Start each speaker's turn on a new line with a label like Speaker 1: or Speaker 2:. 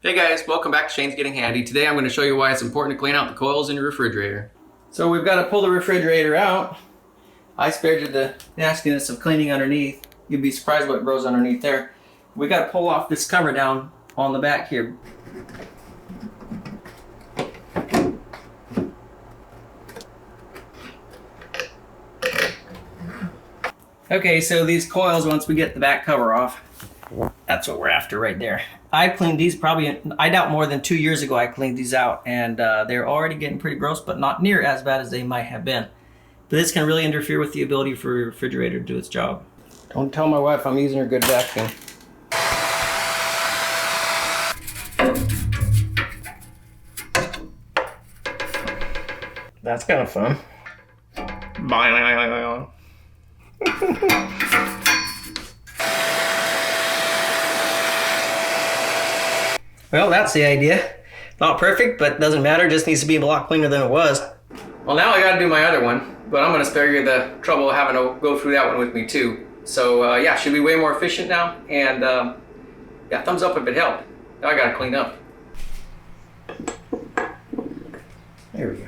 Speaker 1: Hey guys, welcome back to Shane's Getting Handy. Today I'm going to show you why it's important to clean out the coils in your refrigerator. So we've got to pull the refrigerator out. I spared you the nastiness of cleaning underneath. You'd be surprised what grows underneath there. We got to pull off this cover down on the back here. Okay, so these coils, once we get the back cover off, that's what we're after right there. I cleaned these probably, I doubt more than 2 years ago I cleaned these out, and they're already getting pretty gross, but not near as bad as they might have been. But this can really interfere with the ability for your refrigerator to do its job. Don't tell my wife I'm using her good vacuum. That's kind of fun. Well, that's the idea. Not perfect, but doesn't matter. Just needs to be a lot cleaner than it was. Well, now I gotta do my other one, but I'm gonna spare you the trouble of having to go through that one with me too. So yeah, should be way more efficient now. And yeah, thumbs up if it helped. Now I gotta clean up. There we go.